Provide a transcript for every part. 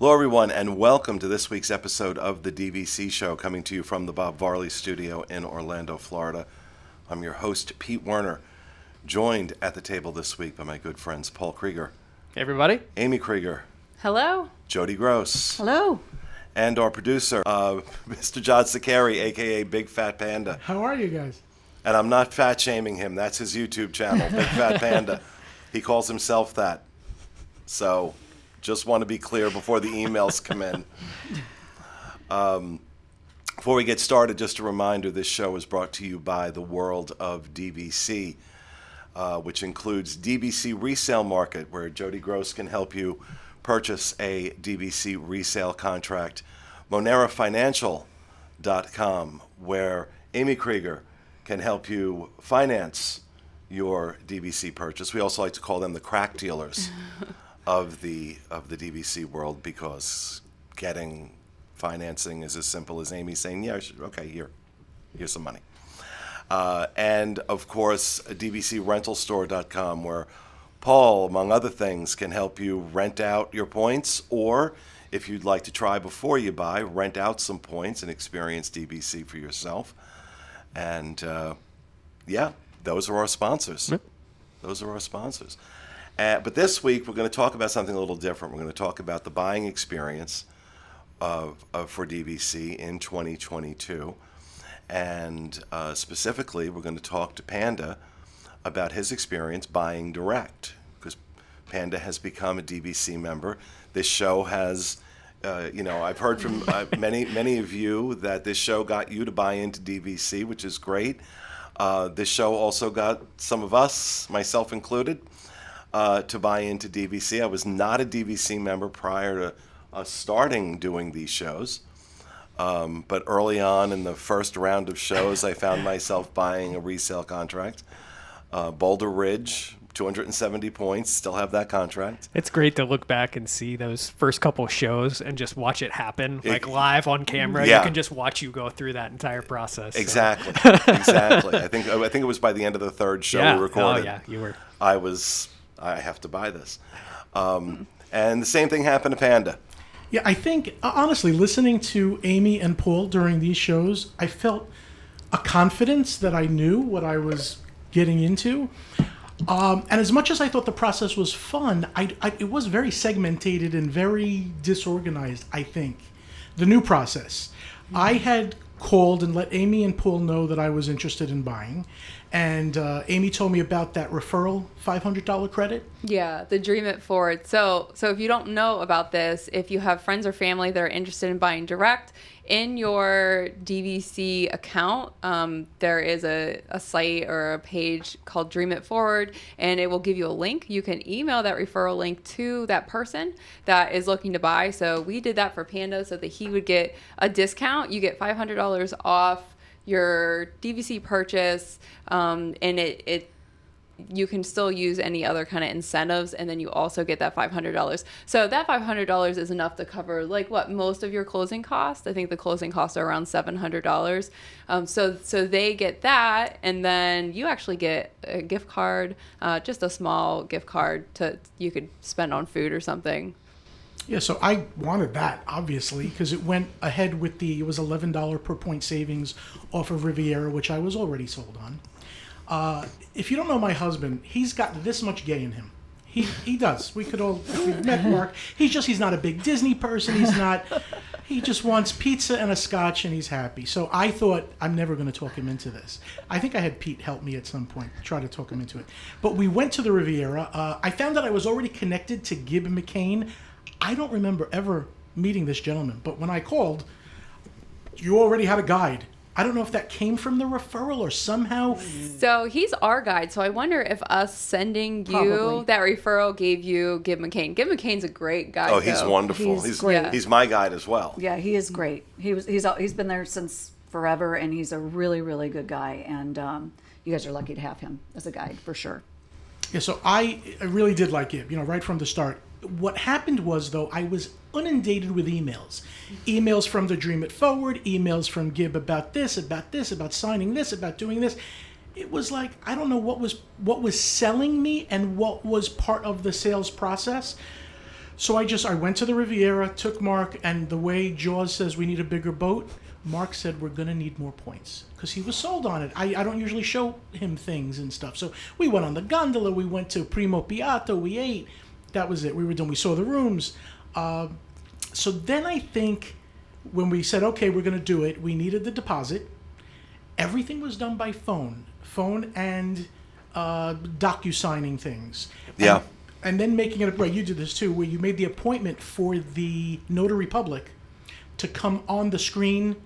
Hello, everyone, and welcome to this week's episode of the DVC Show, coming to you from the Bob Varley Studio in Orlando, Florida. I'm your host, Pete Werner, joined at the table this week by my good friends Paul Krieger. Hey, everybody. Amy Krieger. Hello. Jody Gross. Hello. And our producer, Mr. John Sakari, a.k.a. Big Fat Panda. How are you guys? And I'm not fat-shaming him. That's his YouTube channel, Big Fat Panda. He calls himself that. So just want to be clear before the emails come in. Before we get started, just a reminder, this show is brought to you by the world of DVC, which includes DVC Resale Market, where Jody Gross can help you purchase a DVC resale contract. MoneraFinancial.com, where Amy Krieger can help you finance your DVC purchase. We also like to call them the crack dealers of the DVC world, because getting financing is as simple as Amy saying, yeah, okay, here's some money. And of course, DVCRentalStore.com, where Paul, among other things, can help you rent out your points, or if you'd like to try before you buy, rent out some points and experience DVC for yourself. And those are our sponsors. Yep. Those are our sponsors. But this week, we're going to talk about something a little different. We're going to talk about the buying experience for DVC in 2022. And specifically, we're going to talk to Panda about his experience buying direct, because Panda has become a DVC member. This show has, I've heard from many of you that this show got you to buy into DVC, which is great. This show also got some of us, myself included, to buy into DVC. I was not a DVC member prior to us starting doing these shows. But early on in the first round of shows, I found myself buying a resale contract. Boulder Ridge, 270 points, still have that contract. It's great to look back and see those first couple shows and just watch it happen, like live on camera. Yeah. You can just watch you go through that entire process. Exactly. I think it was by the end of the third show we recorded. Oh, yeah, you were. I have to buy this. And the same thing happened to Panda. Yeah, I think, honestly, listening to Amy and Paul during these shows, I felt a confidence that I knew what I was getting into. And as much as I thought the process was fun, it was very segmented and very disorganized, I think. The new process. I had called and let Amy and Paul know that I was interested in buying. And Amy told me about that referral $500 credit. Yeah, the Dream It Forward. So if you don't know about this, if you have friends or family that are interested in buying direct, in your DVC account, there is a site or a page called Dream It Forward, and it will give you a link. You can email that referral link to that person that is looking to buy. So we did that for Panda so that he would get a discount. You get $500 off your DVC purchase, and you can still use any other kind of incentives, and then you also get that $500. So that $500 is enough to cover most of your closing costs. I think the closing costs are around $700. So they get that, and then you actually get a gift card, just a small gift card you could spend on food or something. Yeah, so I wanted that, obviously, because it went ahead with it was $11 per point savings off of Riviera, which I was already sold on. If you don't know my husband, he's got this much gay in him. He does. We've met Mark. He's not a big Disney person. He just wants pizza and a scotch, and he's happy. So I thought, I'm never going to talk him into this. I think I had Pete help me at some point, try to talk him into it. But we went to the Riviera. I found that I was already connected to Gib McCain. I don't remember ever meeting this gentleman, but when I called, you already had a guide. I don't know if that came from the referral or somehow. So he's our guide. So I wonder if us sending you Probably. that referral gave you Gib McCain. Gib McCain's a great guide. Oh, he's wonderful. He's great. He's my guide as well. Yeah, he is great. He's been there since forever, and he's a really, really good guy. And you guys are lucky to have him as a guide for sure. Yeah, so I really did like Gib, right from the start. What happened was, though, I was inundated with emails. Emails from the Dream It Forward, emails from Gib about this, about signing this, about doing this. It was like, I don't know what was selling me and what was part of the sales process. So I went to the Riviera, took Mark, and the way Jaws says we need a bigger boat, Mark said we're going to need more points because he was sold on it. I don't usually show him things and stuff. So we went on the gondola, we went to Primo Piatto, we ate. That was it. We were done. We saw the rooms. So then I think when we said, okay, we're going to do it, we needed the deposit. Everything was done by phone and docu-signing things. Yeah. And then making it, right, you did this too, where you made the appointment for the notary public to come on the screen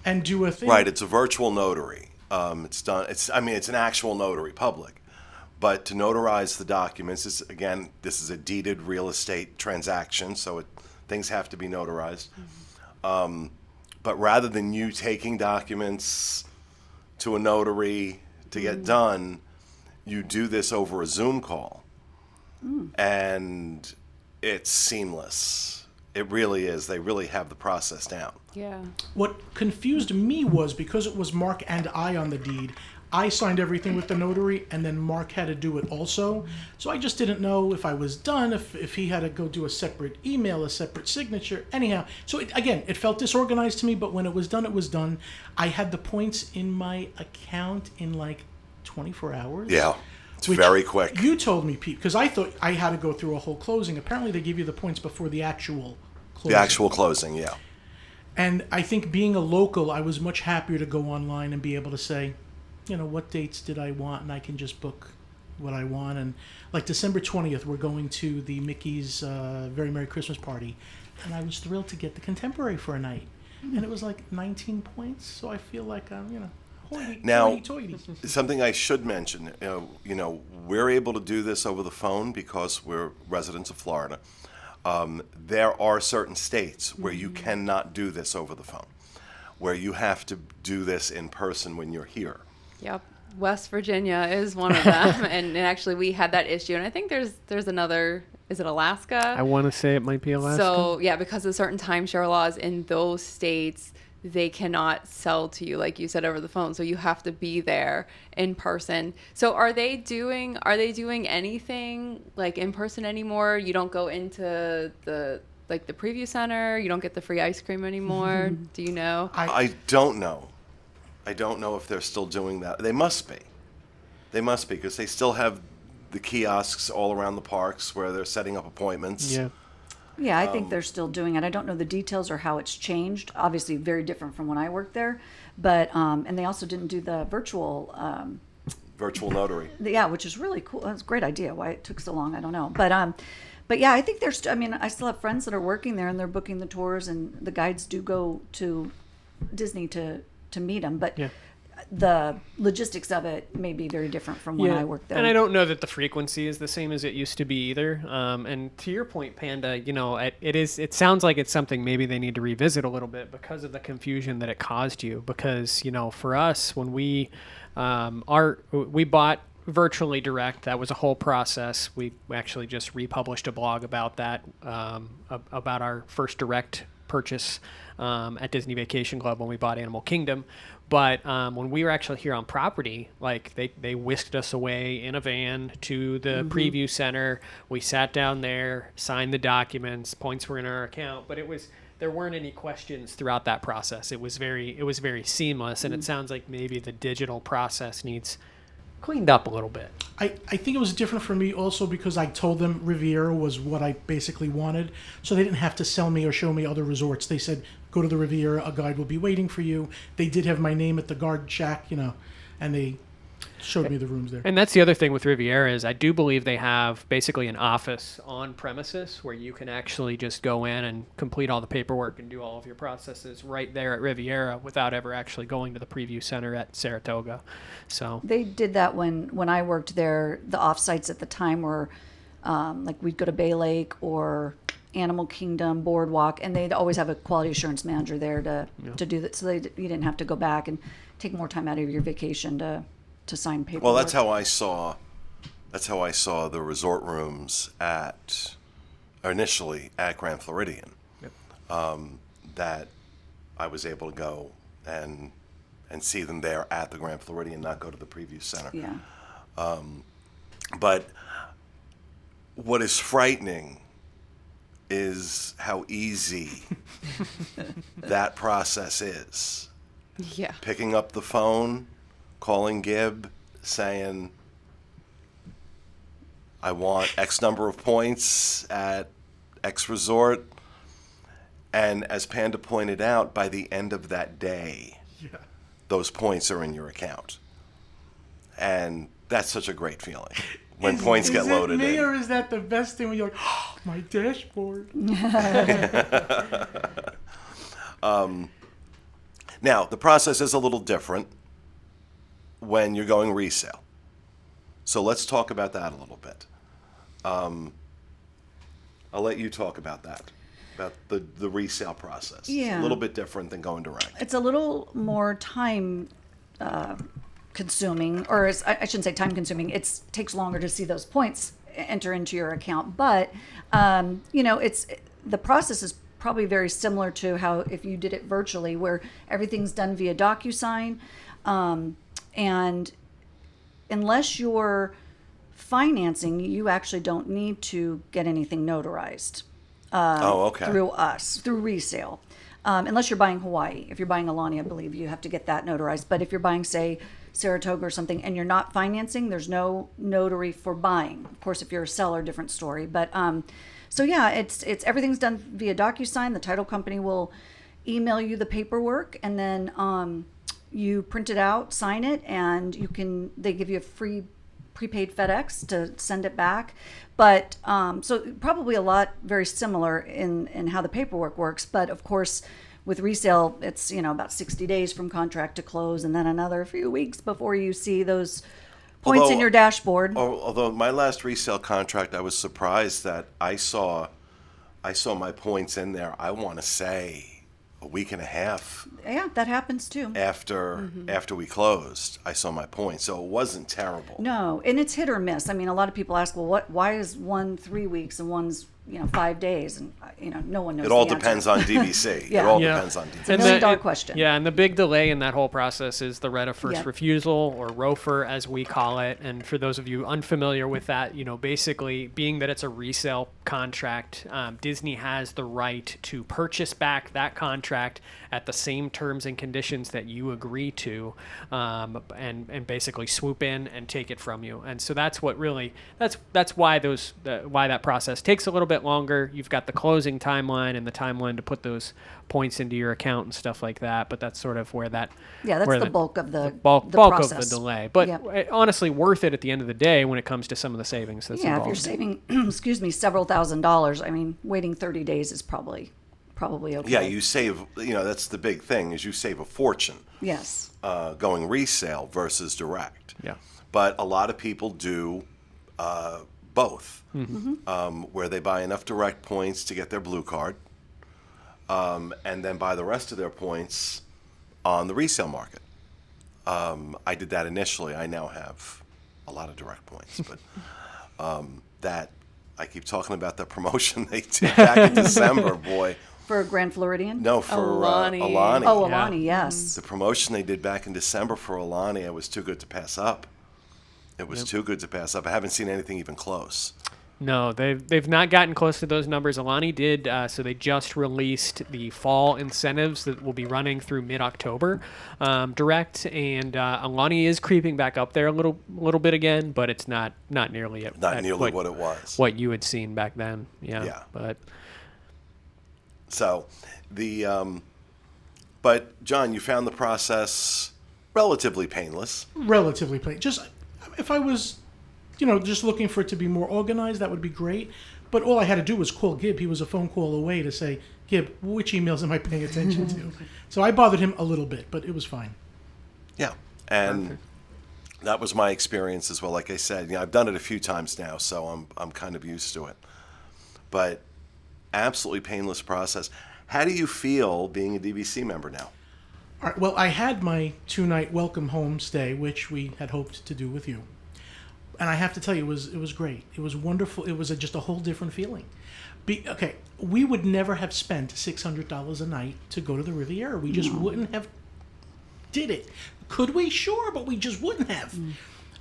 and do a thing. Right, it's a virtual notary. It's an actual notary public. But to notarize the documents, this is a deeded real estate transaction, so things have to be notarized. But rather than you taking documents to a notary to get done, you do this over a Zoom call. And it's seamless. It really is. They really have the process down. Yeah. What confused me was because it was Mark and I on the deed, I signed everything with the notary, and then Mark had to do it also. So I just didn't know if I was done, if he had to go do a separate email, a separate signature. Anyhow, so it felt disorganized to me, but when it was done, it was done. I had the points in my account in like 24 hours. Yeah, it's Which very quick. You told me, Pete, because I thought I had to go through a whole closing. Apparently, they give you the points before the actual closing. The actual closing, yeah. And I think being a local, I was much happier to go online and be able to say, what dates did I want, and I can just book what I want. And like December 20th, we're going to the Mickey's Very Merry Christmas Party, and I was thrilled to get the Contemporary for a night. And it was like 19 points, so I feel like hoity-toity. Something I should mention, we're able to do this over the phone because we're residents of Florida. There are certain states where you cannot do this over the phone, where you have to do this in person when you're here. Yep. West Virginia is one of them. and actually we had that issue. And I think there's another, is it Alaska? I want to say it might be Alaska. So yeah, because of certain timeshare laws in those states, they cannot sell to you, like you said, over the phone. So you have to be there in person. So are they doing anything like in person anymore? You don't go into the preview center? You don't get the free ice cream anymore? Do you know? I don't know. I don't know if they're still doing that. They must be. Because they still have the kiosks all around the parks where they're setting up appointments. Yeah. Yeah, I think they're still doing it. I don't know the details or how it's changed. Obviously, very different from when I worked there. But and they also didn't do the virtual. Virtual notary. Yeah, which is really cool. That's a great idea. Why it took so long, I don't know. But yeah, I think there's. I still have friends that are working there and they're booking the tours, and the guides do go to Disney to meet them. But the logistics of it may be very different from when I worked there. And I don't know that the frequency is the same as it used to be either. And to your point, Panda, it sounds like it's something maybe they need to revisit a little bit because of the confusion that it caused you. Because, for us, when we bought virtually direct, that was a whole process. We actually just republished a blog about that, about our first direct purchase at Disney Vacation Club when we bought Animal Kingdom. But when we were actually here on property, like they whisked us away in a van to the preview center. We sat down there, signed the documents, points were in our account, but there weren't any questions throughout that process. It was very seamless, and it sounds like maybe the digital process needs cleaned up a little bit. I think it was different for me also because I told them Riviera was what I basically wanted, so they didn't have to sell me or show me other resorts. They said, go to the Riviera, a guide will be waiting for you. They did have my name at the guard shack, and they showed me the rooms there. And that's the other thing with Riviera is I do believe they have basically an office on premises where you can actually just go in and complete all the paperwork and do all of your processes right there at Riviera without ever actually going to the preview center at Saratoga. So They did that when I worked there. The off-sites at the time were like we'd go to Bay Lake or Animal Kingdom, Boardwalk, and they'd always have a quality assurance manager there to do that. So you didn't have to go back and take more time out of your vacation to sign paperwork. Well, that's how I saw the resort rooms initially at Grand Floridian. Yep. That I was able to go and see them there at the Grand Floridian, not go to the preview center. Yeah. But what is frightening is how easy that process is. Yeah. Picking up the phone, calling Gib, saying, I want X number of points at X resort. And as Panda pointed out, by the end of that day, Yeah. those points are in your account. And that's such a great feeling when Is- points get is loaded it me, in. or is that the best thing when you're like, oh, my dashboard? Now, the process is a little different when you're going resale. So let's talk about that a little bit. I'll let you talk about that, about the resale process. It's Yeah. a little bit different than going direct. It's a little more time consuming, or I shouldn't say time consuming. It takes longer to see those points enter into your account, but it's the process is probably very similar to how if you did it virtually, where everything's done via DocuSign, and unless you're financing, you actually don't need to get anything notarized Okay. through resale. Unless you're buying Hawaii. If you're buying Alani, I believe you have to get that notarized. But if you're buying, say, Saratoga or something, and you're not financing, there's no notary for buying. Of course, if you're a seller, different story. But so yeah, it's everything's done via DocuSign. The title company will email you the paperwork, and then you print it out, sign it, and they give you a free prepaid FedEx to send it back. But so probably a lot very similar in how the paperwork works. But of course, with resale, it's about 60 days from contract to close, and then another few weeks before you see those points in Although- your dashboard. Although my last resale contract, I was surprised that I saw my points in there, I want to say a week and a half Yeah, that happens too. after we closed. I saw my points, so it wasn't terrible. No, and it's hit or miss. I mean, a lot of people ask, well, why is one 3 weeks and one's 5 days, and no one knows. It all the answer. depends on DVC. Yeah. It all Yeah. depends on DVC. It's a million-dollar question. Yeah, and the big delay in that whole process is the right of first Yep. refusal, or ROFR as we call it. And for those of you unfamiliar with that, basically being that it's a resale contract, Disney has the right to purchase back that contract at the same terms and conditions that you agree to, and basically swoop in and take it from you. And so that's what really that's why why that process takes a little bit longer. You've got the closing timeline and the timeline to put those points into your account and stuff like that. But that's sort of where that Yeah, where that's the bulk of the bulk process. of the delay. But Yep. honestly, worth it at the end of the day when it comes to some of the savings that's Yeah, if involved. you're saving, excuse me, several $1,000s, I mean, waiting 30 days is probably okay. Yeah, you save. That's the big thing is you save a fortune Yes. going resale versus direct. Yeah. But a lot of people do both, where they buy enough direct points to get their blue card, and then buy the rest of their points on the resale market. I did that initially. I now have a lot of direct points, but that I keep talking about the promotion they did back in December, boy. For Grand Floridian? No, for Alani. Alani. Oh, Yeah. Alani, yes. The promotion they did back in December for Alani, it was too good to pass up. It was too good to pass up. I haven't seen anything even close. No, they've not gotten close to those numbers. Alani did, so they just released the fall incentives that will be running through mid-October, direct, and Alani is creeping back up there a little bit again, but it's not nearly at What it was. what you had seen back then. Yeah. Yeah. But So but John, you found the process relatively painless. Relatively plain. Just if I was, just looking for it to be more organized, that would be great. But all I had to do was call Gib. He was a phone call away to say, Gib, which emails am I paying attention to? So I bothered him a little bit, but it was fine. Yeah, and that was my experience as well. Like I said, I've done it a few times now, so I'm kind of used to it. But absolutely painless process. How do you feel being a DVC member now? All right, well, I had my 2-night welcome home stay, which we had hoped to do with you. And I have to tell you, it was great. It was wonderful. It was just a whole different feeling. We would never have spent $600 a night to go to the Riviera. We just wouldn't have did it. Could we? Sure, but we just wouldn't have.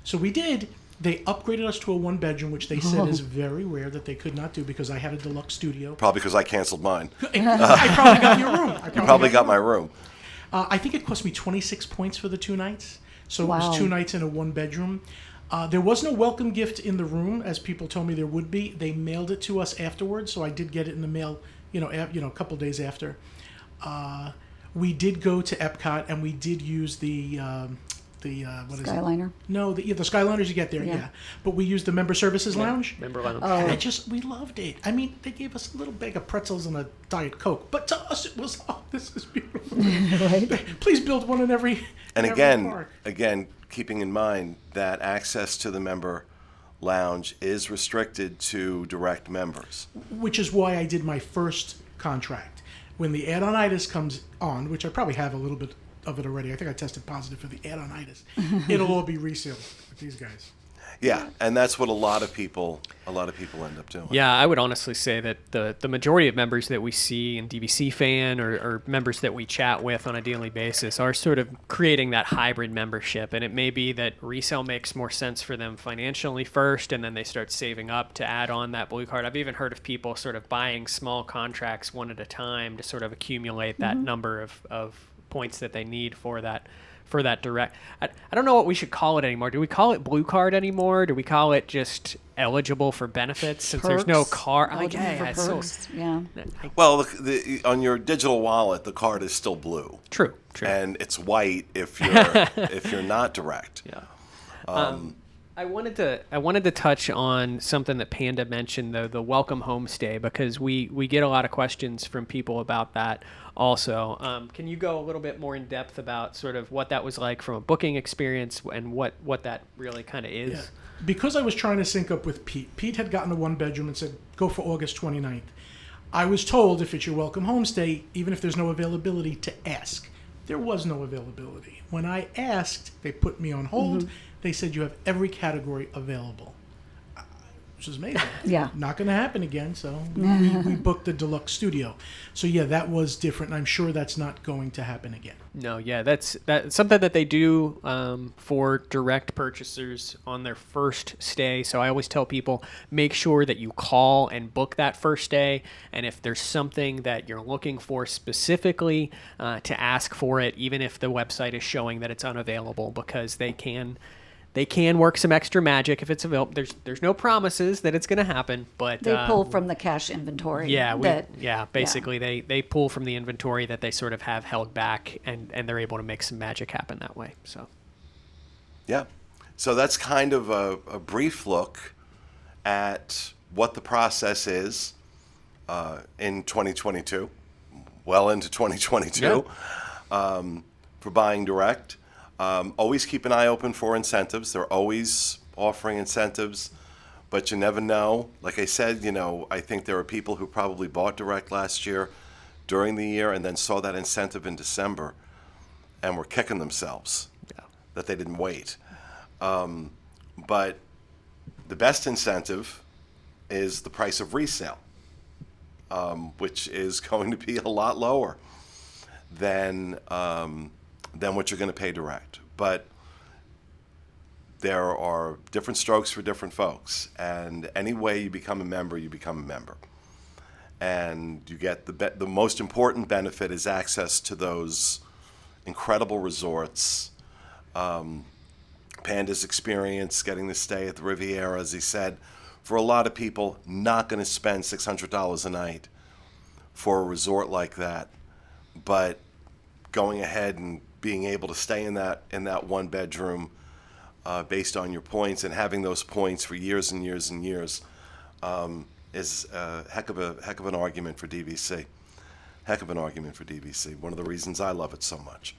So we did. They upgraded us to a one bedroom, which they said is very rare that they could not do because I had a deluxe studio. Probably because I canceled mine. I probably got your room. You probably got my room. I think it cost me 26 points for the 2 nights. So it Wow. was 2 nights in a one bedroom. There was no welcome gift in the room, as people told me there would be. They mailed it to us afterwards, so I did get it in the mail, a couple days after. We did go to Epcot, and we did use the what is it? Skyliner. No, the Skyliners you get there, yeah. But we used the member services lounge. Member lounge. Oh. And we loved it. I mean, they gave us a little bag of pretzels and a Diet Coke, but to us it was, oh, this is beautiful. Right? Please build one in every. And in every park. again, keeping in mind that access to the member lounge is restricted to direct members. Which is why I did my first contract. When the add-on-itis comes on, which I probably have a little bit of it already. I think I tested positive for the add-on-itis. It'll all be resealed with these guys. Yeah, and that's what a lot of people end up doing. Yeah, I would honestly say that the majority of members that we see in DVC Fan or members that we chat with on a daily basis are sort of creating that hybrid membership. And it may be that resale makes more sense for them financially first, and then they start saving up to add on that blue card. I've even heard of people sort of buying small contracts one at a time to sort of accumulate that number of points that they need for that direct. I don't know what we should call it anymore. Do we call it blue card anymore? Do we call it just eligible for benefits since there's no Perks. card? Eligible for it's so- perks. Yeah. Well, on your digital wallet, the card is still blue. True. And it's white if you're not direct. Yeah. I wanted to touch on something that Panda mentioned, though, the welcome homestay, because we get a lot of questions from people about that also. Can you go a little bit more in depth about sort of what that was like from a booking experience and what that really kind of is? Yeah. Because I was trying to sync up with Pete. Pete had gotten a one bedroom and said, go for August 29th. I was told if it's your welcome homestay, even if there's no availability, to ask. There was no availability. When I asked, they put me on hold. They said you have every category available, which is amazing. Yeah. Not going to happen again, so we booked the deluxe studio. So yeah, that was different, and I'm sure that's not going to happen again. No, yeah, that's something that they do for direct purchasers on their first stay. So I always tell people, make sure that you call and book that first stay. And if there's something that you're looking for specifically, to ask for it, even if the website is showing that it's unavailable, because they can work some extra magic if it's available. There's no promises that it's going to happen, but They pull from the cash inventory. Yeah, basically they pull from the inventory that they sort of have held back, and they're able to make some magic happen that way. So Yeah. So that's kind of a brief look at what the process is in 2022, well into 2022, for buying direct. Always keep an eye open for incentives. They're always offering incentives, but you never know. Like I said, I think there are people who probably bought direct last year during the year and then saw that incentive in December and were kicking themselves that they didn't wait. But the best incentive is the price of resale, which is going to be a lot lower than what you're going to pay direct. But there are different strokes for different folks, and any way you become a member, you become a member. And you get the most important benefit is access to those incredible resorts. Panda's experience getting to stay at the Riviera, as he said, for a lot of people, not going to spend $600 a night for a resort like that, but going ahead and being able to stay in that one bedroom based on your points and having those points for years and years and years is a heck of an argument for DVC. Heck of an argument for DVC. One of the reasons I love it so much.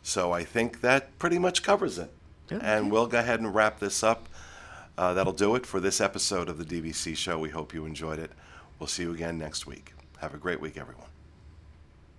So I think that pretty much covers it. Yeah. And we'll go ahead and wrap this up. That'll do it for this episode of the DVC show. We hope you enjoyed it. We'll see you again next week. Have a great week, everyone.